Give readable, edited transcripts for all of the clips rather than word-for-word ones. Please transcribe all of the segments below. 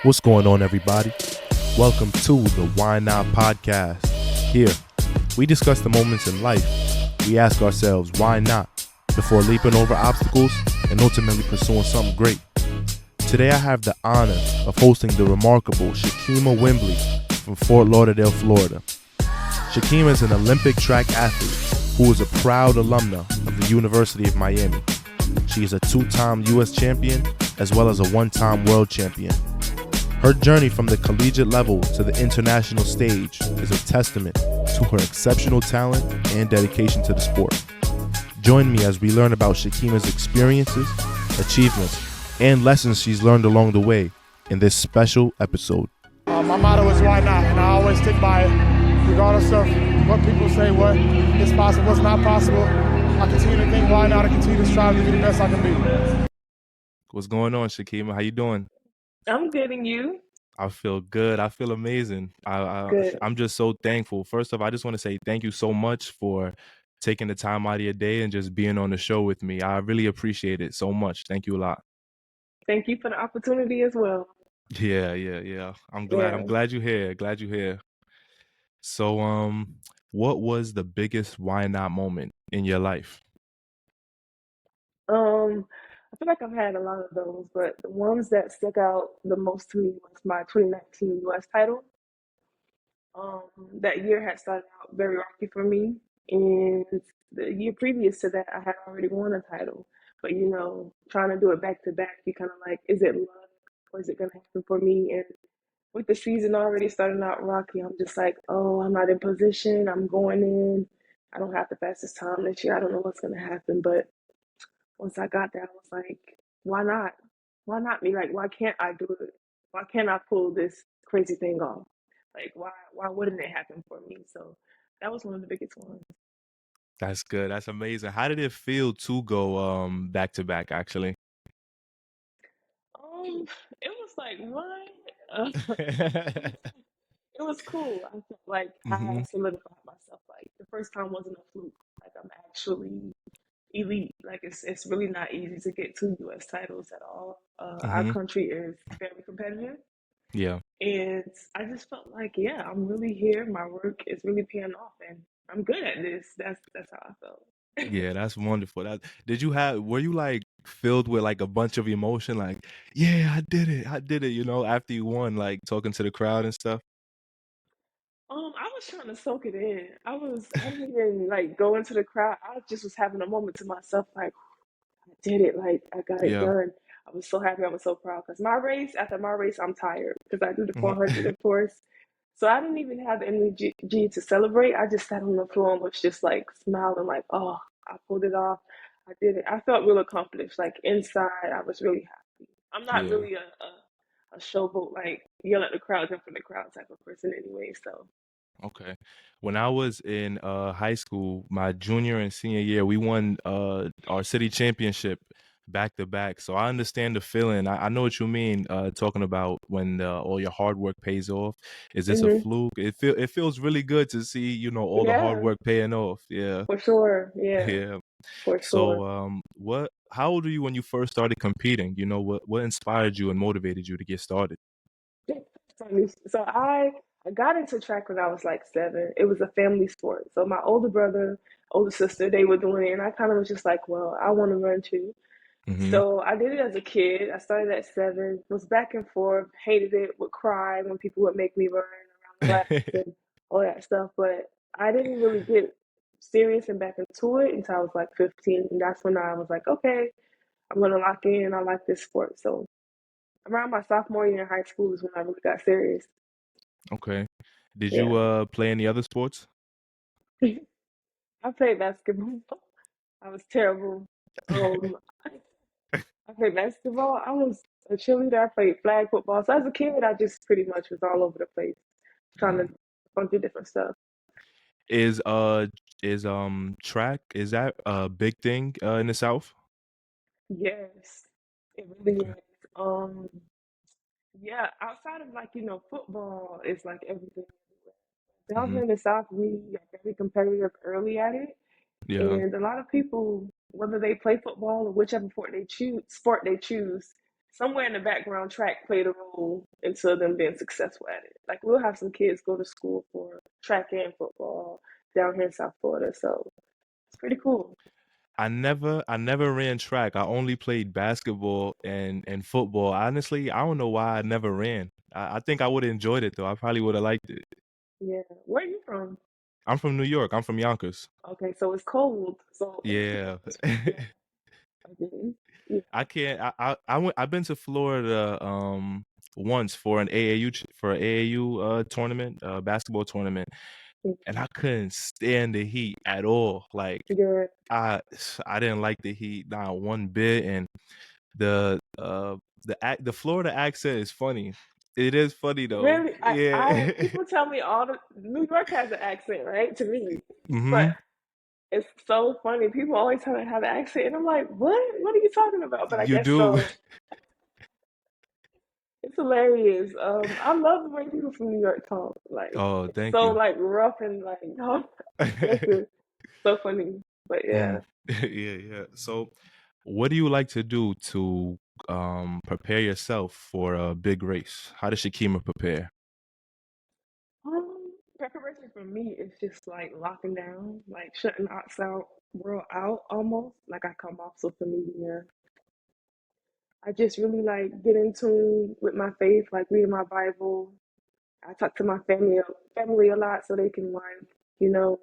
What's going on, everybody? Welcome to the Why Not podcast. Here, we discuss the moments in life. We ask ourselves, why not? Before leaping over obstacles and ultimately pursuing something great. Today, I have the honor of hosting the remarkable Shakima Wimbley from Fort Lauderdale, Florida. Shakima is an Olympic track athlete who is a proud alumna of the University of Miami. She is a two-time U.S. champion as well as a one-time world champion. Her journey from the collegiate level to the international stage is a testament to her exceptional talent and dedication to the sport. Join me as we learn about Shakima's experiences, achievements, and lessons she's learned along the way in this special episode. My motto is why not, and I always stick by it, regardless of what people say, what is possible, what's not possible. I continue to think why not, I continue to strive to be the best I can be. What's going on, Shakima? How you doing? I'm getting you. I feel good. I feel amazing. Good. I'm just so thankful. First off, I just want to say thank you so much for taking the time out of your day and just being on the show with me. I really appreciate it so much. Thank you a lot. Thank you for the opportunity as well. Yeah. I'm Yeah. glad you're here. Glad you're here. So, what was the biggest why not moment in your life? I feel like I've had a lot of those, but the ones that stuck out the most to me was my 2019 US title. That year had started out very rocky for me, and the year previous to that, I had already won a title. But trying to do it back to back, you kind of like, is it luck or is it gonna happen for me? And with the season already starting out rocky, I'm just like, oh, I'm not in position. I'm going in. I don't have the fastest time this year. I don't know what's gonna happen. But once I got there, I was like, why not? Why not me? Like, why can't I do it? Why can't I pull this crazy thing off? Like, why wouldn't it happen for me? So that was one of the biggest ones. That's good. That's amazing. How did it feel to go back to back actually? It was like what? It was cool. I felt like I hmm had solidified myself. Like the first time wasn't a fluke. Like I'm actually elite. Like it's really not easy to get two U.S. titles at all. Our hmm country is very competitive, Yeah. and I just felt like, yeah, I'm really here. My work is really paying off, and I'm good at this. That's how I felt. Yeah, that's wonderful. Were you like filled with like a bunch of emotion, like, yeah, I did it, after you won, like talking to the crowd and stuff? I was trying to soak it in. I didn't even like go into the crowd. I just was having a moment to myself, like, I did it. Like, I got it Yeah. done. I was so happy. I was so proud because after my race, I'm tired because I do the Mhm. 400, of course. So I didn't even have the energy to celebrate. I just sat on the floor and was just like smiling, like, oh, I pulled it off. I did it. I felt real accomplished. Like inside, I was really happy. I'm not Yeah. really a showboat, like yell at the crowd, jump in the crowd type of person anyway. So, Okay. When I was in high school, my junior and senior year, we won our city championship back to back. So I understand the feeling. I know what you mean, talking about when all your hard work pays off. Is this a hmm fluke? It feels really good to see, all the hard yeah, work paying off. Yeah. for sure. Yeah, Yeah. for sure. So how old were you when you first started competing? What inspired you and motivated you to get started? Funny. So I got into track when I was like 7. It was a family sport. So my older brother, older sister, they were doing it, and I kind of was just like, well, I want to run too. Mm-hmm. So I did it as a kid. I started at 7, was back and forth, hated it, would cry when people would make me run around the laps and all that stuff. But I didn't really get serious and back into it until I was like 15. And that's when I was like, okay, I'm going to lock in. I like this sport. So around my sophomore year in high school is when I really got serious. Okay. Did you Yeah. play any other sports? I played basketball. I was terrible. Um, I played basketball. I was a cheerleader. I played flag football. So as a kid, I just pretty much was all over the place trying to Mm. fun through different stuff. Is track, is that a big thing in the South? Yes, it really Okay. is. Yeah, outside of like, football is like everything. Down hmm here in the South, we are very competitive early at it. Yeah. And a lot of people, whether they play football or whichever sport they choose, somewhere in the background, track played a role into them being successful at it. Like we'll have some kids go to school for track and football down here in South Florida, so it's pretty cool. I never ran track. I only played basketball and football. Honestly, I don't know why I never ran. I think I would have enjoyed it though. I probably would have liked it. Yeah, where are you from? I'm from New York. I'm from Yonkers. Okay, so it's cold. So Yeah. yeah, okay. Yeah. I can't. I went. I've been to Florida once for an AAU tournament, basketball tournament, and I couldn't stand the heat at all. Like Yeah. I I didn't like the heat not one bit, and the the Florida accent is funny. It is funny though. Really, I Yeah. people tell me all the New York has an accent, right? To me, but Hmm. it's so funny. People always tell me I have an accent, and I'm like, what? What are you talking about? But I You guess do. so. It's hilarious. I love the way people from New York talk. Like Oh, it's thank so you. like rough and like aggressive. So funny. But yeah. Mm. Yeah, yeah. So, what do you like to do to prepare yourself for a big race? How does Shakima prepare? Preparation for me is just like locking down, like shutting the outside world out almost. Like I come off social media. I just really like get in tune with my faith, like reading my Bible. I talk to my family a lot so they can like, you know,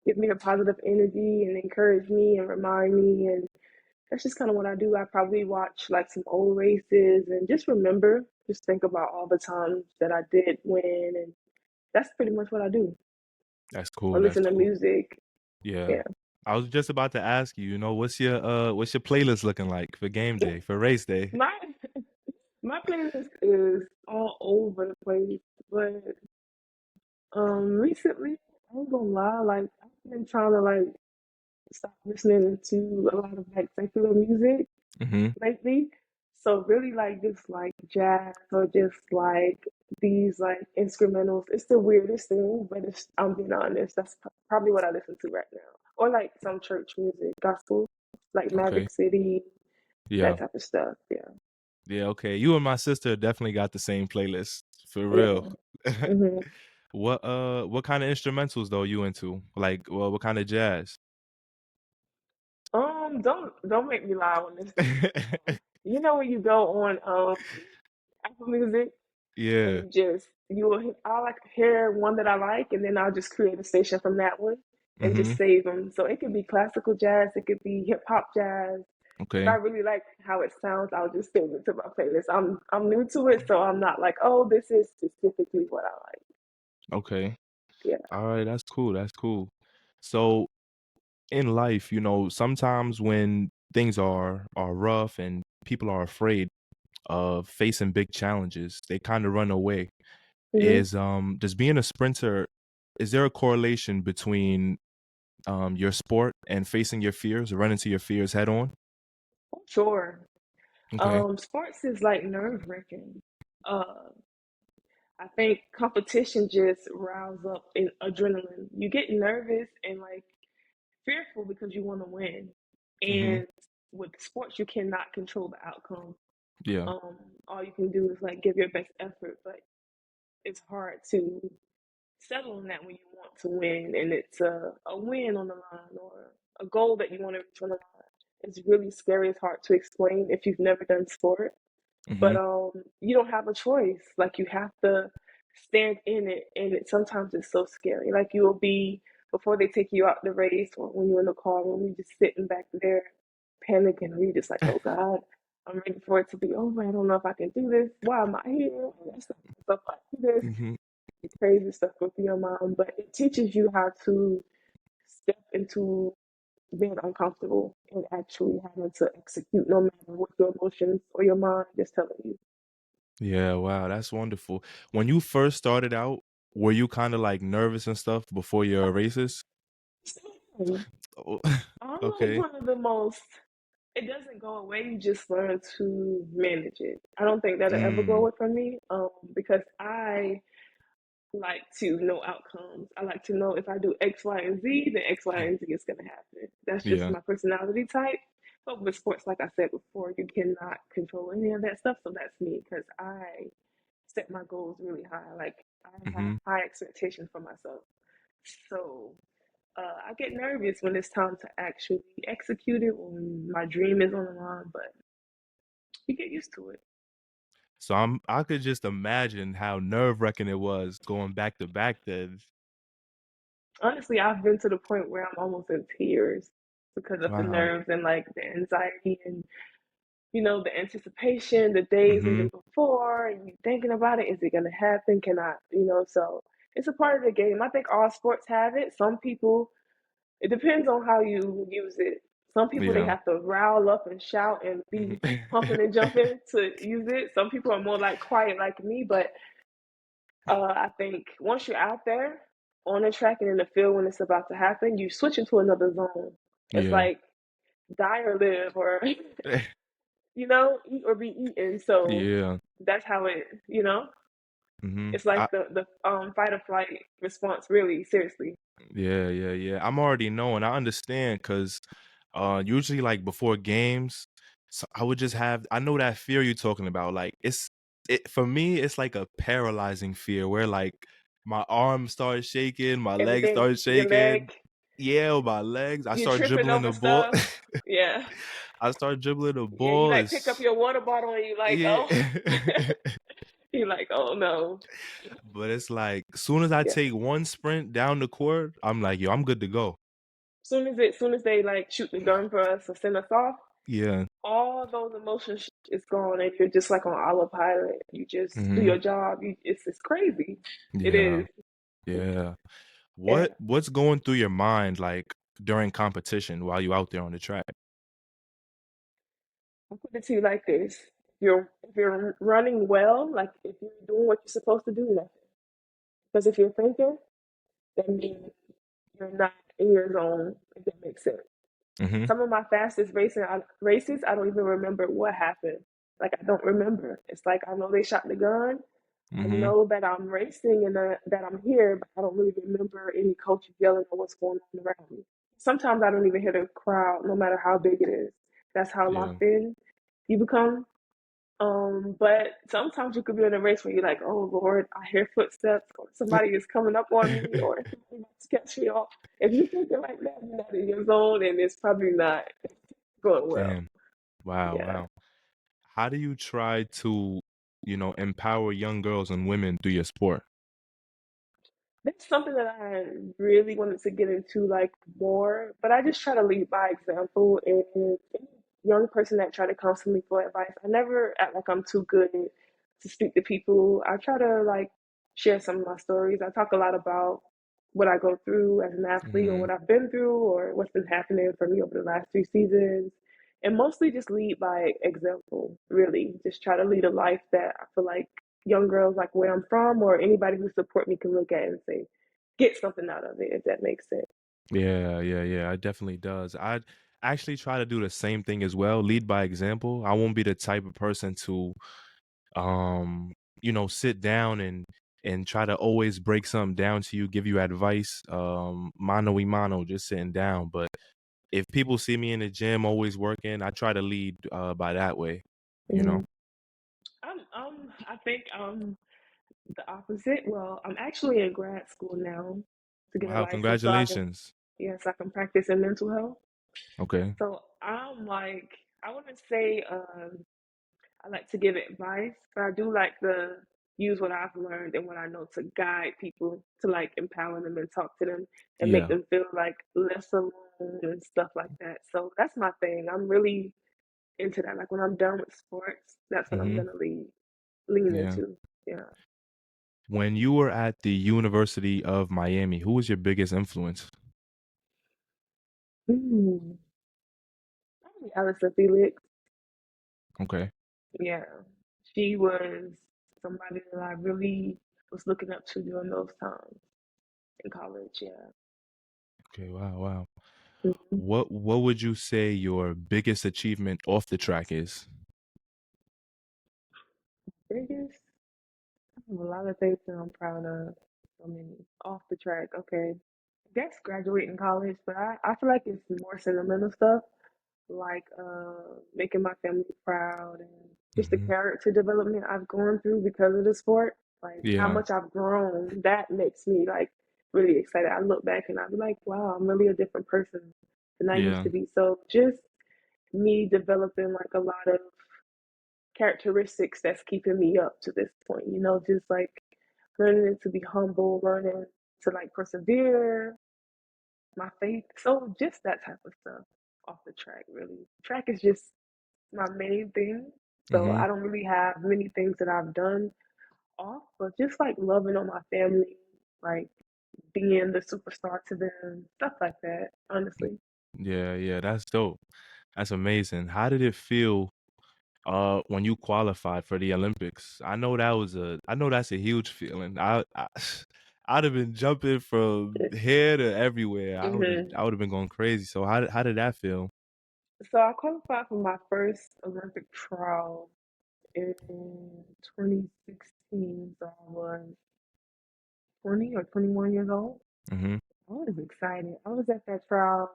give me the positive energy and encourage me and remind me, and that's just kind of what I do. I probably watch like some old races and just remember, just think about all the times that I did win, and that's pretty much what I do. That's Or cool. That's listen to cool. music. Yeah. Yeah. I was just about to ask you, what's your playlist looking like for game day, for race day? My my playlist is all over the place, but recently I ain't gonna lie, like I've been trying to like stop listening to a lot of like secular music Hmm. lately. So really like just like jazz or just like these like instrumentals. It's the weirdest thing, but it's I'm being honest. That's probably what I listen to right now. Or like some church music, gospel, like Okay. Maverick City, that Yeah. type of stuff. Yeah, Yeah, okay. You and my sister definitely got the same playlist. For real. yeah. hmm What kind of instrumentals though you into? Like, well, what kind of jazz? don't make me lie on this. You know when you go on Apple Music and Yeah. you will I'll like hear one that I like, and then I'll just create a station from that one and Mm-hmm. just save them. So it could be classical jazz, it could be hip hop jazz. If I Okay. really like how it sounds, I'll just save it to my playlist. I'm new to it, so I'm not like, oh, this is specifically what I like. Okay. Yeah. All right, that's cool. That's cool. So in life, sometimes when things are rough and people are afraid of facing big challenges, they kind of run away. hmm Does being a sprinter, is there a correlation between your sport and facing your fears or running to your fears head on? Sure. Okay. Sports is like nerve wracking. Uh, I think competition just riles up in adrenaline. You get nervous and like fearful because you want to win. Mhm. And with sports, you cannot control the outcome. Yeah. All you can do is like give your best effort, but it's hard to settle on that when you want to win and it's a win on the line or a goal that you want to reach on the line. It's really scary. It's hard to explain if you've never done sport. But Mhm. you don't have a choice. Like you have to stand in it, and sometimes it's so scary. Like you will be before they take you out the race, or when you're in the car, when you just sitting back there, panicking, or you just like, oh God, I'm ready for it to be over. I don't know if I can do this. Why am I here? And stuff like this. Mhm. Crazy stuff go through your mind, but it teaches you how to step into being uncomfortable and actually having to execute no matter what your emotions or your mind is telling you. Yeah, wow, that's wonderful. When you first started out, were you kinda, like, nervous and stuff before your races? Same. Oh, I'm like okay. one of the most, it doesn't go away, you just learn to manage it. I don't think that'll ever go Mm, away from me because I like to know outcomes. I like to know if I do X, Y, and Z, then X, Y, and Z is going to happen. That's just yeah. my personality type. But with sports, like I said before, you cannot control any of that stuff. So that's me because I set my goals really high. Like I have Mm-hmm. high expectations for myself. So I get nervous when it's time to actually execute it, when my dream is on the line, but you get used to it. So I could just imagine how nerve-wracking it was going back to back then. Honestly, I've been to the point where I'm almost in tears because of the Wow. nerves and like the anxiety and the anticipation, the days Mm-hmm. even before, and you thinking about it. Is it gonna happen? Can I, so it's a part of the game. I think all sports have it. Some people, it depends on how you use it. Some people they Yeah. have to rile up and shout and be pumping and jumping to use it. Some people are more like quiet like me, but I think once you're out there on the track and in the field when it's about to happen, you switch into another zone. It's Yeah. like die or live, or eat or be eaten. So Yeah. that's how it. Mm-hmm. It's like the fight or flight response. Really, seriously. Yeah, yeah, yeah. I'm already knowing. I understand because usually like before games, so I would just have I know that fear you're talking about. Like it for me, it's like a paralyzing fear where like my arms start shaking, my legs Everything, start your shaking. leg, Yeah, my legs. I you're start tripping dribbling over the ball. stuff. Yeah, I start dribbling the yeah. You ball. like pick up It's your water bottle and you like, yeah. oh, you like, oh no. But it's like soon as I Yeah. take one sprint down the court, I'm like, yo, I'm good to go. Soon as they like shoot the gun for us or send us off, Yeah. all those emotions is gone, and you're just like on autopilot. You just do Hmm. your job. It's crazy. It Yeah. is. Yeah. Yeah. What's going through your mind like during competition while you out there on the track? I'll put it to you like this: if you're running well, like if you're doing what you're supposed to do, nothing. Because if you're thinking, that means you're not in your zone. If that makes sense. Mhm. Some of my fastest races, I don't even remember what happened. Like I don't remember. It's like I know they shot the gun. I Mhm. know that I'm racing and that I'm here, but I don't really remember any coaches yelling or what's going on around me. Sometimes I don't even hear the crowd, no matter how big it is. That's how Yeah. locked in you become. But sometimes you could be in a race where you're like, oh Lord, I hear footsteps, or somebody is coming up on me, or somebody wants to catch me off. If you're thinking like that, you're not in your zone, and it's probably not going well. Damn. Wow, Yeah. wow. How do you try to, empower young girls and women through your sport? That's something that I really wanted to get into like more, but I just try to lead by example. And any young person that try to come to me for advice, I never act like I'm too good to speak to people. I try to like share some of my stories. I talk a lot about what I go through as an athlete, or Mhm. what I've been through, or what's been happening for me over the last 3 seasons. And mostly just lead by example, really. Just try to lead a life that I feel like young girls like where I'm from, or anybody who support me can look at and say, get something out of it, if that makes sense. Yeah, yeah, yeah. It definitely does. I actually try to do the same thing as well, lead by example. I won't be the type of person to um, sit down and try to always break something down to you, give you advice, mano y mano, just sitting down. But if people see me in the gym always working, I try to lead by that way, you know. Mm-hmm. I think the opposite. Well, I'm actually in grad school now to get a Wow, license, so I can, congratulations. yes, I can practice in mental health. Okay. So I'm like, I wouldn't say I like to give advice, but I do like to use what I've learned and what I know to guide people, to like empower them and talk to them and make Yeah. them feel like less alone and stuff like that. So that's my thing. I'm really into that. Like when I'm done with sports, that's what I'm Hmm. gonna lean Yeah. into. Yeah. When you were at the University of Miami, who was your biggest influence? Mm. Probably Alison Felix. Okay. Yeah. She was somebody that I really was looking up to during those times in college. Yeah. Okay. Wow. Wow. Mhm. What would you say your biggest achievement off the track is? Biggest, I have a lot of things that I'm proud of. I mean, off the track, okay. I guess graduating college, but I feel like it's more sentimental stuff. like making my family proud and just the Hmm. character development I've gone through because of the sport, like how Yeah. much I've grown, that makes me like really excited. I look back and I'll be like, wow, I'm really a different person than I used Yeah. to be. So just me developing like a lot of characteristics that's keeping me up to this point, just like learning to be humble, learning to like persevere, my faith. So just that type of stuff off the track, really. Track is just my main thing. So Hmm. I don't really have many things that I've done off, but just like loving on my family, like being the superstar to them, stuff like that, honestly. Yeah, yeah, that's dope. That's amazing. How did it feel when you qualified for the Olympics? I know that's a huge feeling. I'd have been jumping from here to everywhere. Hmm. I would have been going crazy. So how did that feel? So I qualified for my first Olympic trial in 2016. So I was 20 or 21 years old. Hmm. I was excited. I was at that trial,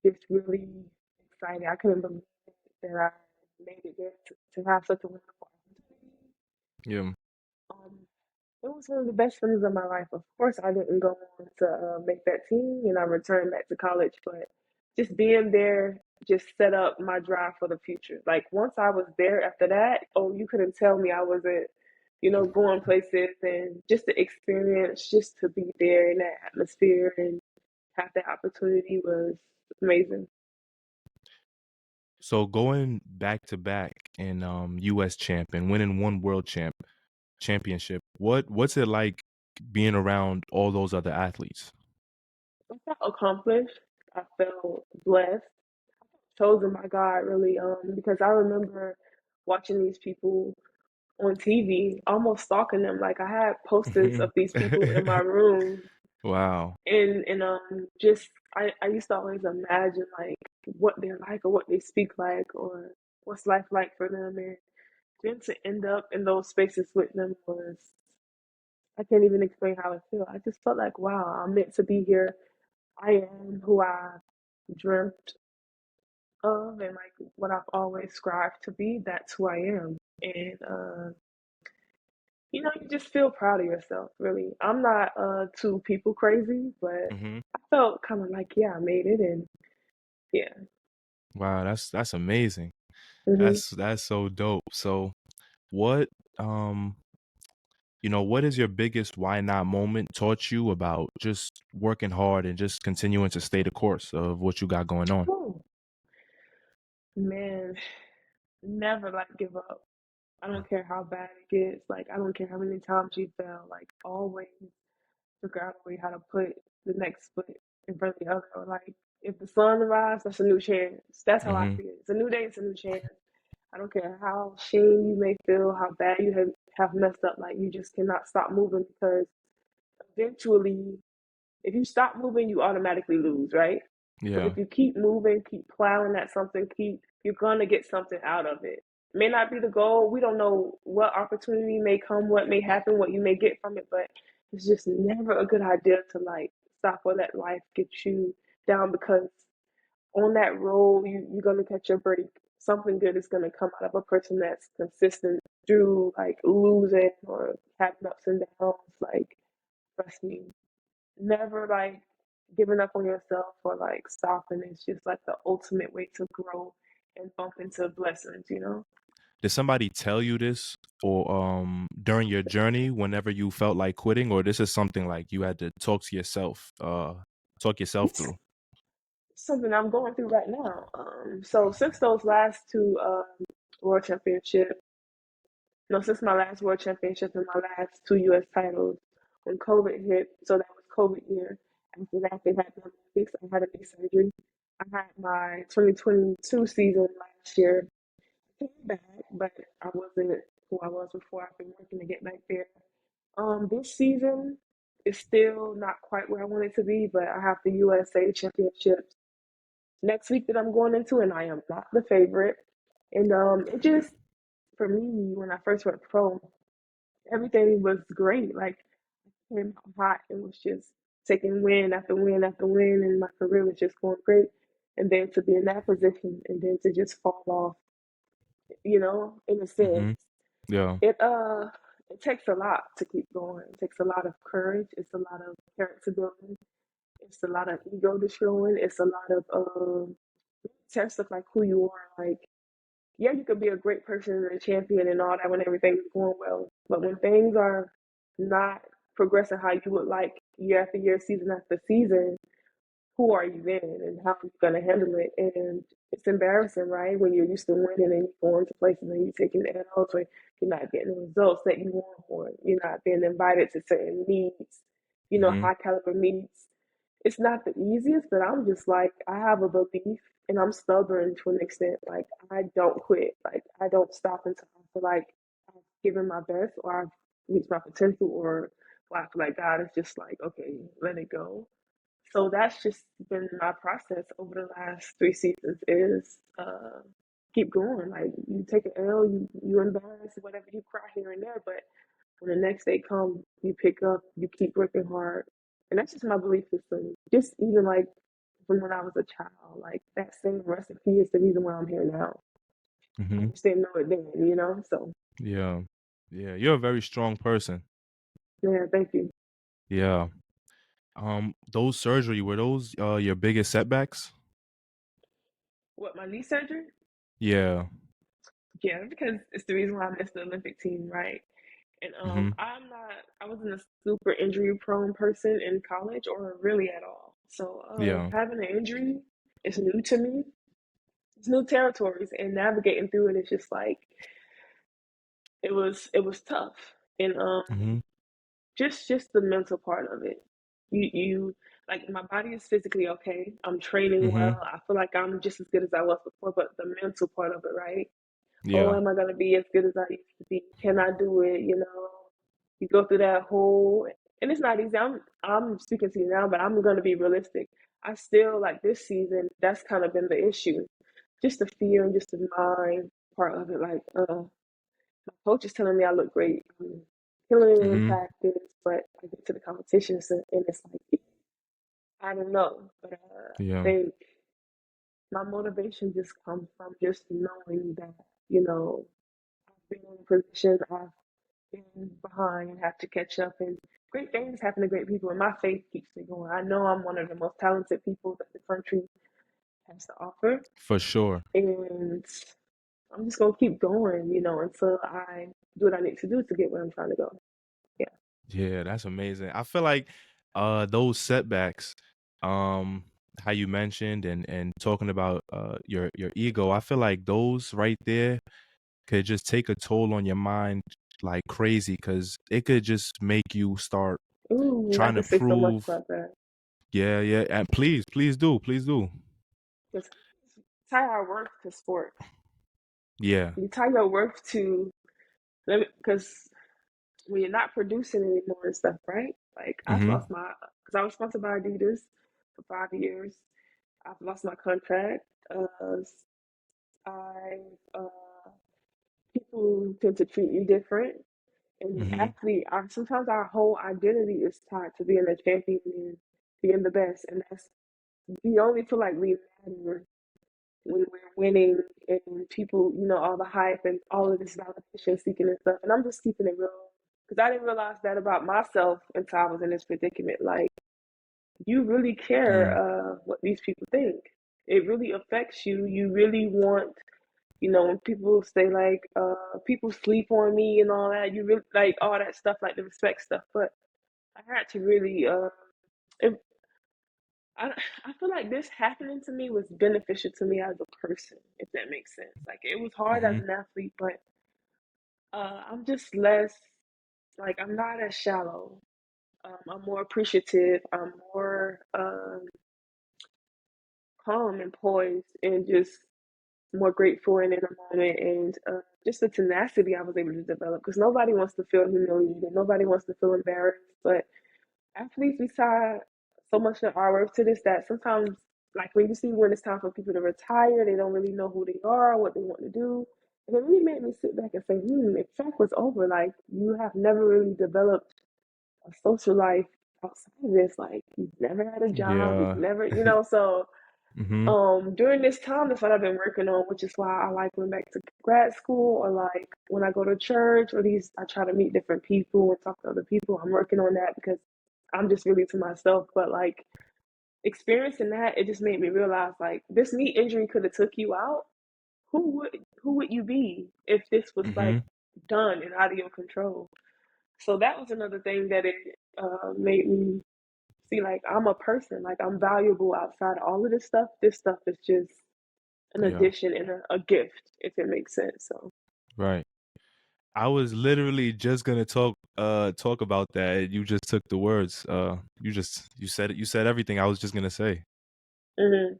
just really excited. I couldn't believe that I made it there to have such a wonderful opportunity. Yeah. Um, it was one of the best feelings of my life. Of course, I didn't go on to make that team, and I returned back to college. But just being there just set up my drive for the future. Like once I was there, after that, oh, you couldn't tell me I wasn't, going places, and just the experience, just to be there in that atmosphere and have that opportunity was amazing. So going back to back in US champ and winning one world championship, what's it like being around all those other athletes? I felt accomplished. I felt blessed, chosen by God, really, because I remember watching these people on TV, almost stalking them. Like I had posters of these people in my room, Wow. and just I used to always imagine like what they're like or what they speak like or what's life like for them, and then to end up in those spaces with them was, I can't even explain how I feel. I just felt like, wow, I'm meant to be here. I am who I dreamt of, and like what I've always strived to be. That's who I am. And you just feel proud of yourself, really. I'm not too people crazy, but Hmm. I felt kind of like, yeah, I made it, and yeah. Wow, that's amazing. Hmm. That's so dope. So what um what is your biggest why not moment taught you about just working hard and just continuing to stay the course of what you got going on? Oh man, never like give up. I don't care how bad it gets. Like I don't care how many times you fail. Like always figure out a way how to put the next foot in front of the other. Or like if the sun arrives, that's a new chance. That's how I Hmm. see it. It's a new day, it's a new chance. I don't care how shame you may feel, how bad you have messed up, like you just cannot stop moving because eventually if you stop moving, you automatically lose, right? But Yeah. if you keep moving, keep plowing at something, you're gonna get something out of it. May not be the goal. We don't know what opportunity may come, what may happen, what you may get from it, but it's just never a good idea to like stop or let life get you down because on that road you're gonna catch your break. Something good is gonna come out of a person that's consistent through like losing or having ups and downs. Like trust me, never like giving up on yourself or like stopping. It's just like the ultimate way to grow and bump into blessings. Did somebody tell you this or during your journey whenever you felt like quitting, or this is something like you had to talk yourself It's through? something I'm going through right now. So since those last two world championships, no, since my last world championship and my last two U.S. titles, when COVID hit, so that was COVID year. After that, they had the Olympics. I had a knee surgery. I had my 2022 season last year. Came back, but I wasn't who I was before. I've been working to get back there. This season is still not quite where I want it to be, but I have the USA Championships next week that I'm going into, and I am not the favorite. And it just for me when I first went pro, everything was great. Like I came out hot and was just taking win after win after win, and my career was just going great. and then to be in that position and then to just fall off, in a sense. Mhm. Yeah. It takes a lot to keep going. It takes a lot of courage. It's a lot of character building. It's a lot of ego destroying. It's a lot of tests of like who you are. Like, yeah, you could be a great person and a champion and all that when everything's going well. But when things are not progressing how you would like year after year, season after season, who are you then and how are you going to handle it? And it's embarrassing, right? When you're used to winning and you're going to places and you're taking L's or you're not getting the results that you want or you're not being invited to certain meets, Mhm. high caliber meets. It's not the easiest, but I'm just like, I have a belief and I'm stubborn to an extent. Like, I don't quit. Like, I don't stop until I feel like I've given my best or I've reached my potential or I feel like God is just like, okay, let it go. So that's just been my process over the last 3 seasons is keep going. Like you take an L, you embarrass, whatever, you cry here and there, but when the next day comes, you pick up, you keep working hard. And that's just my belief system. Just even like from when I was a child, like that same recipe is the reason why I'm here now. I Mhm. just didn't know it then. So Yeah. Yeah. You're a very strong person. yeah, thank you. Yeah. Those surgery were those your biggest setbacks? What, my knee surgery? Yeah. Yeah, because it's the reason why I missed the Olympic team, right? And Mhm. I wasn't a super injury prone person in college or really at all. So Yeah. having an injury is new to me. It's new territories and navigating through it is just like it was tough. And Mhm. just the mental part of it. You like my body is physically okay. I'm training Mhm. well. I feel like I'm just as good as I was before, but the mental part of it, right? Oh, Yeah. am I gonna be as good as I used to be? Can I do it? You go through that whole, and it's not easy. I'm speaking to you now, but I'm gonna be realistic. I still like this season. That's kind of been the issue, just the fear and just the mind part of it. Like, my coach is telling me I look great, killing it in Mhm. practice, but I get to the competitions and it's like I don't know, but I Yeah. think my motivation just comes from just knowing that you know I've been in a position, I've been behind and have to catch up. And great things happen to great people, and my faith keeps me going. I know I'm one of the most talented people that the country has to offer, For sure. and I'm just gonna keep going, until I do what I need to do to get where I'm trying to go. Yeah. Yeah, that's amazing. I feel like those setbacks, um, how you mentioned and talking about your ego, I feel like those right there could just take a toll on your mind like crazy because it could just make you start Ooh, I trying to could say so much prove. about that. Yeah, yeah, and please do. Just tie our worth to sport. Yeah. You tie your worth to because when you're not producing anymore and stuff, right? Like I've Mhm. lost because I was sponsored by Adidas for 5 years. I've lost my contract. I People tend to treat you different, and an Mhm. athlete, sometimes our whole identity is tied to being a champion and being the best, and that's we only feel like we matter when we're winning and people, all the hype and all of this validation seeking and stuff. And I'm just keeping it real because I didn't realize that about myself until I was in this predicament. Like, you really care Mm. what these people think. It really affects you. You really want, when people say like, people sleep on me and all that, you really like all that stuff, like the respect stuff. But I had to really, it, I, I feel like this happening to me was beneficial to me as a person, if that makes sense. Like it was hard as Mhm. an athlete, but I'm just less, like, I'm not as shallow. I'm more appreciative. I'm more calm and poised and just more grateful and in a moment and just the tenacity I was able to develop because nobody wants to feel humiliated. Nobody wants to feel embarrassed. But athletes, we tie so much of our worth to this that sometimes, like when you see when it's time for people to retire, they don't really know who they are, what they want to do. And it really made me sit back and say, if track was over, like you have never really developed a social life outside of this. Like you've never had a job, you've Yeah. never, so Mm-hmm. During this time, that's what I've been working on, which is why I like going back to grad school or like when I go to church or these, I try to meet different people and talk to other people. I'm working on that because I'm just really to myself. But like experiencing that, it just made me realize like this knee injury could have took you out. Who would you be if this was Mm-hmm. like done and out of your control? So that was another thing that it made me see like I'm a person, like I'm valuable outside of all of this stuff. This stuff is just an Yeah. addition and a gift, if it makes sense. So, Right. I was literally just gonna talk about that. You just took the words. You said it. You said everything I was just gonna say. mhm.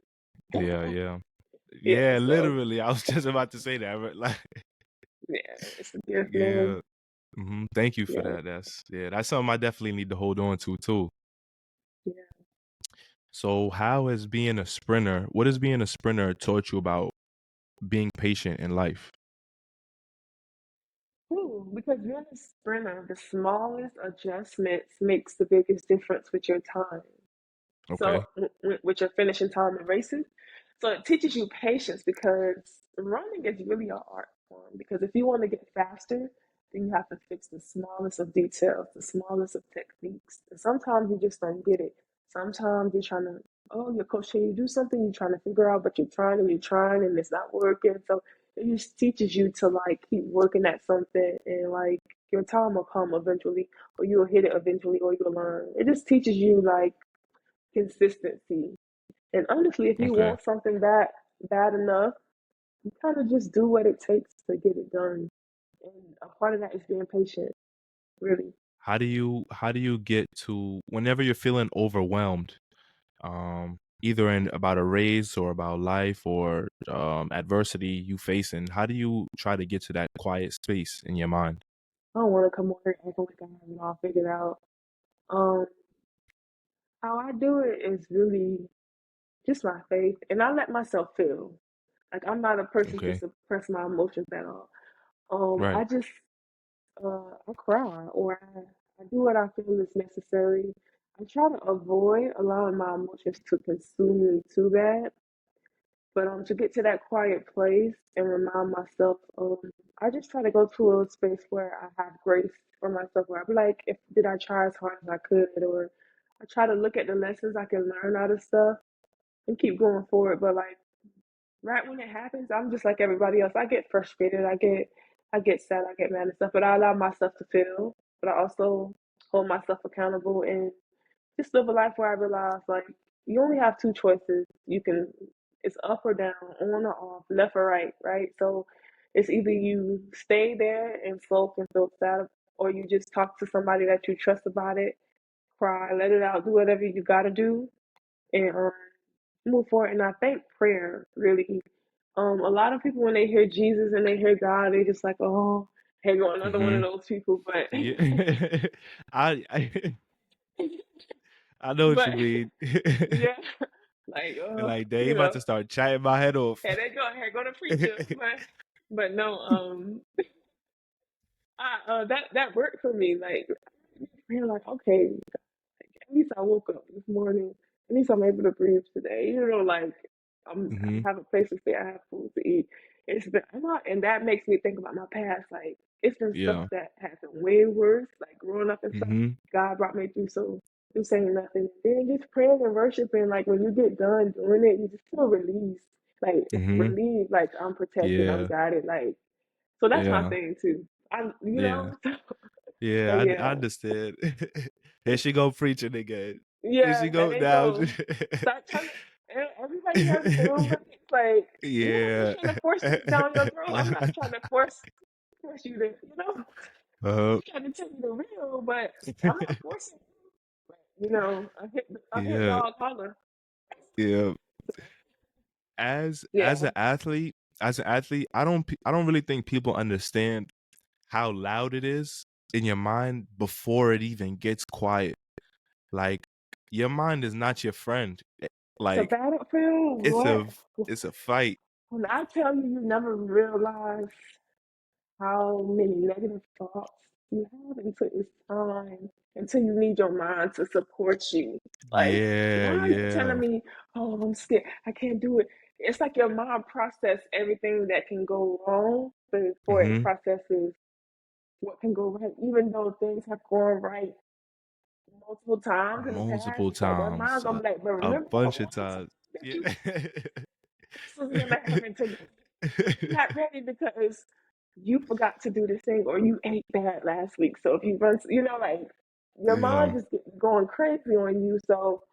Yeah, yeah. Yeah, Yeah, so literally. I was just about to say that. But like, yeah, it's a gift, man. yeah. Thank you for Yeah, that. That's something I definitely need to hold on to too. yeah. So how has being a sprinter, what has being a sprinter taught you about being patient in life? Ooh, because you're a sprinter, the smallest adjustments makes the biggest difference with your time. So Okay. with your finishing time in races, so it teaches you patience because running is really an art form. Because if you want to get faster, then you have to fix the smallest of details, the smallest of techniques. And sometimes you just don't get it. Sometimes you're trying to, oh, your coach tell you do something, you're trying to figure out, but you're trying and it's not working. So it just teaches you to like keep working at something and like your time will come eventually, or you'll hit it eventually, or you'll learn. It just teaches you like consistency. And honestly, if you Okay. want something bad enough, you kind of just do what it takes to get it done. And a part of that is being patient, really. How do you get to whenever you're feeling overwhelmed, either in about a race or about life or adversity you facing, how do you try to get to that quiet space in your mind? I don't want to come on here acting like I have it all figured out. Um, how I do it is really just my faith, and I let myself feel. Like I'm not a person to Okay. suppress my emotions at all. Right. I just I cry or I do what I feel is necessary. I try to avoid allowing my emotions to consume me too bad. But to get to that quiet place and remind myself, I just try to go to a space where I have grace for myself. Where I be like, if did I try as hard as I could, or I try to look at the lessons I can learn out of stuff and keep going forward. But like right when it happens, I'm just like everybody else. I get frustrated. I get sad. I get mad and stuff. But I allow myself to feel. But I also hold myself accountable and just live a life where I realize like you only have two choices. You can it's up or down, on or off, left or right, right? So it's either you stay there and sulk and feel sad, or you just talk to somebody that you trust about it, cry, let it out, do whatever you gotta do, and move forward. And I think prayer really. A lot of people when they hear Jesus and they hear God, they just like, oh, here go another one of Mhm. those people. But Yeah. I I know what but you mean. yeah, like Like, they you about know, to start chatting my head off. here go the preacher. But no, that worked for me. Like, man, like okay, at least I woke up this morning. At least I'm able to breathe today. You know, like Mhm. I have a place to stay. I have food to eat. It's been a lot, and that makes me think about my past. Like it's been stuff Yeah. that happened way worse. Like growing up and stuff. Mhm. God brought me through so through saying nothing. Then just praying and worshiping. Like when you get done doing it, you just feel released. Like it's Mhm. relieved. Like I'm protected. I'm Yeah. guided. Like so that's my Yeah. thing too. You Yeah. know. So Yeah, I yeah. understand. Here she go preaching again. Here Yeah, she and go they now. go start trying to. Everybody has their own way. It's like nobody's Yeah. trying to force this down your throat. I'm not trying to force you to, Uh, I'm trying to tell you the real, but I'm not forcing. I hit yeah. dog holler. Yeah. So As yeah, an athlete, I don't really think people understand how loud it is in your mind before it even gets quiet. Like, your mind is not your friend. it's a Like, battlefield. it's What? a it's a fight. When I tell you, you never realize how many negative thoughts You have until it's time, until you need your mind to support you. Like, Yeah, why are you telling yeah. me, oh, I'm scared, I can't do it? It's like your mind process everything that can go wrong before it Mm-hmm. processes what can go right, even though things have gone right multiple times in the past. Multiple But their times, mind gonna be like, but a remember that bunch of one time times. that Yeah. you this was gonna happen today. You're not ready because you forgot to do this thing or you ate bad last week. So if you run, like your mind Yeah. just gets going crazy on you. So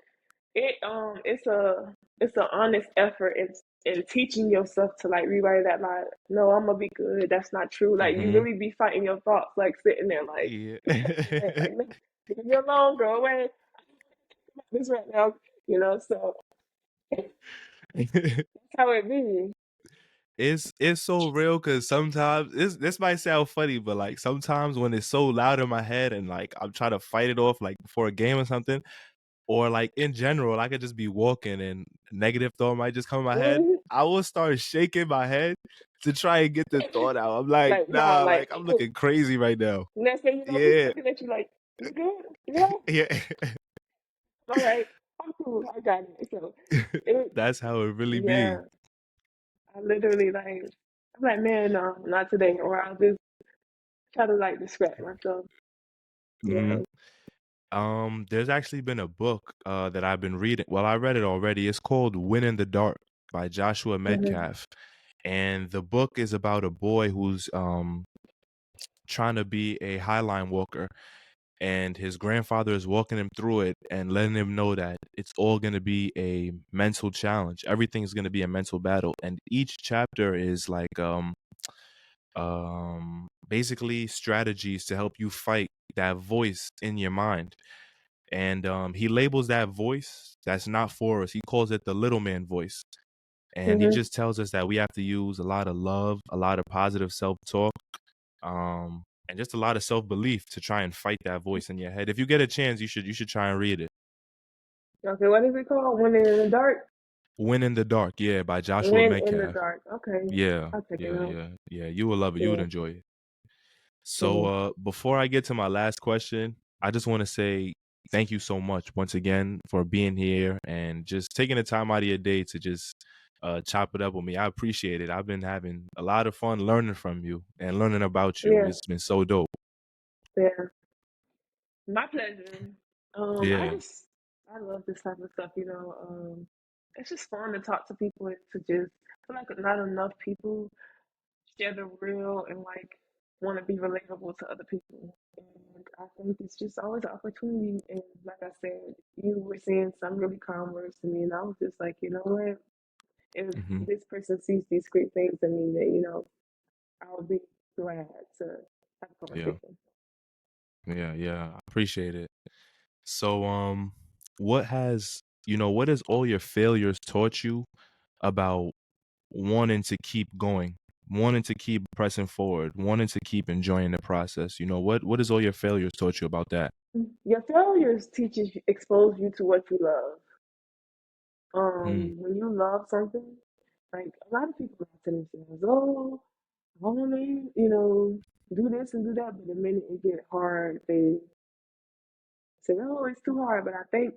it's a honest effort in teaching yourself to like rewrite that lie. No, I'm gonna be good. That's not true. Like you Mm-hmm. really be fighting your thoughts, like sitting there, like Yeah. like no, leave me alone, go away. This right now, So that's how it be. It's so real because sometimes this might sound funny, but like sometimes when it's so loud in my head and like I'm trying to fight it off like before a game or something, or like in general, I could just be walking and a negative thought might just come in my head. Mhm. I will start shaking my head to try and get the thought out. I'm like, Like no, nah, like like I'm looking crazy right now. next thing you know, people Yeah. looking at you like, you good? Yeah, Yeah. all right, I'm cool, I got it. So it, That's how it really be. yeah, I literally like, I'm like, man, no, not today, or I'll just try to like distract myself. Hmm. Yeah. There's actually been a book that I've been reading. Well, I read it already. It's called Win in the Dark by Joshua Hmm. Metcalf. And the book is about a boy who's trying to be a highline walker, and his grandfather is walking him through it and letting him know that it's all going to be a mental challenge. Everything's going to be a mental battle, and each chapter is like basically strategies to help you fight that voice in your mind. And he labels that voice that's not for us. He calls it the little man voice. And he Hmm. just tells us that we have to use a lot of love, a lot of positive self-talk, and just a lot of self-belief to try and fight that voice in your head. If you get a chance, you should try and read it. Okay, what is it called? Winning in the dark. Win in the Dark, yeah, by Joshua Win in the Metcalf. dark. Okay, Yeah, I'll check it yeah, out. yeah, yeah. You will love it. You would Yeah, enjoy it. So yeah, before I get to my last question, I just want to say thank you so much once again for being here and just taking the time out of your day to just chop it up with me. I appreciate it. I've been having a lot of fun learning from you and learning about you. yeah, It's been so dope. yeah. My pleasure. I Yeah. just I love this type of stuff. It's just fun to talk to people and to just I feel like not enough people share the real and like want to be relatable to other people. And I think it's just always an opportunity. And like I said, you were saying some really calm words to me, and I was just like, you know what? If Hmm. this person sees these great things in me, then I'll be glad to have a Yeah. conversation. Yeah. Yeah. I appreciate it. So, what has, what has all your failures taught you about wanting to keep going, wanting to keep pressing forward, wanting to keep enjoying the process? What has all your failures taught you about that? Your failures teaches you, expose you to what you love. Mm, When you love something, like a lot of people like to themselves, oh, I want to, do this and do that, but the minute it get hard, they say, oh, it's too hard. But I think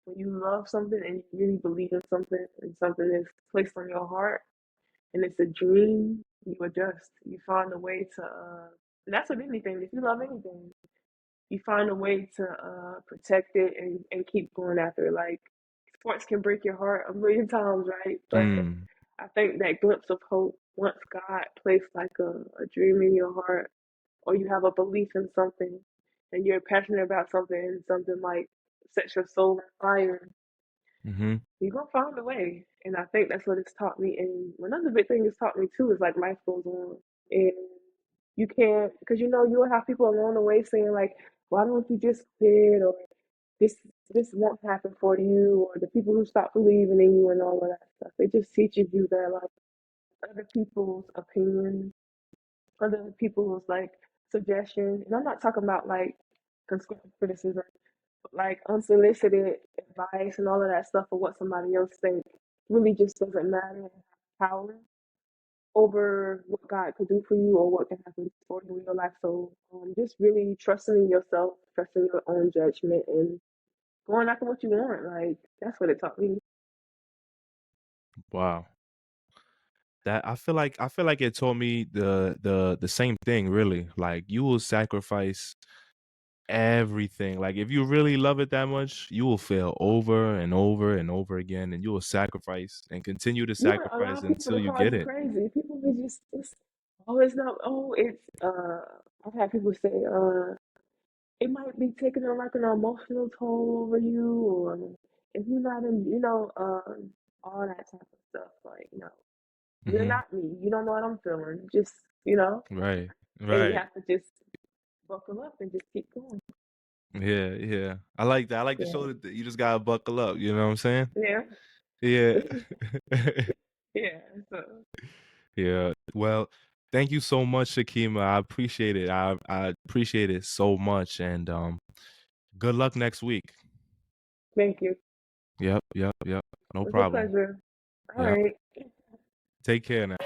when you love something and you really believe in something and something is placed on your heart and it's a dream, you adjust. You find a way to, and that's with anything. If you love anything, you find a way to protect it and keep going after it. Like sports can break your heart a million times, right? But mm, I think that glimpse of hope, once God placed like a dream in your heart, or you have a belief in something, and you're passionate about something, and something like sets your soul on fire, mm-hmm, you're gonna find a way. And I think that's what it's taught me. And another big thing it's taught me too is like life goes on, and you can't because you'll have people along the way saying like, why don't you just quit or this this won't happen for you or the people who stop believing in you and all of that stuff. It just teaches you that like other people's opinions, other people's like suggestions, and I'm not talking about like constructive criticism, but like unsolicited advice and all of that stuff or what somebody else thinks really just doesn't matter and have power. over what God could do for you or what can happen for you in your life. So just really trusting in yourself, trusting your own judgment, and going after what you want. Like that's what it taught me. Wow. That I feel like it taught me the same thing really. Like you will sacrifice everything. Like if you really love it that much, you will fail over and over and over again, and you will sacrifice and continue to You want to sacrifice allow people to until you call get you it. crazy. People be just oh, it's not, oh, it's, I've had people say, it might be taking on like an emotional toll over you, or if you're not in, all that type of stuff. Like, no, you're Hmm. not me. You don't know what I'm feeling. Just, you know, Right. and you Right. have to just buckle up and just keep going. Yeah, yeah. I like that. I like the Yeah. show that you just gotta buckle up. You know what I'm saying? Yeah. Yeah. Yeah. So Yeah. Well, thank you so much, Shakima. I appreciate it. I appreciate it so much. And good luck next week. thank you. Yep, yep, yep. No It was a problem. pleasure. All Yep. right. Take care now.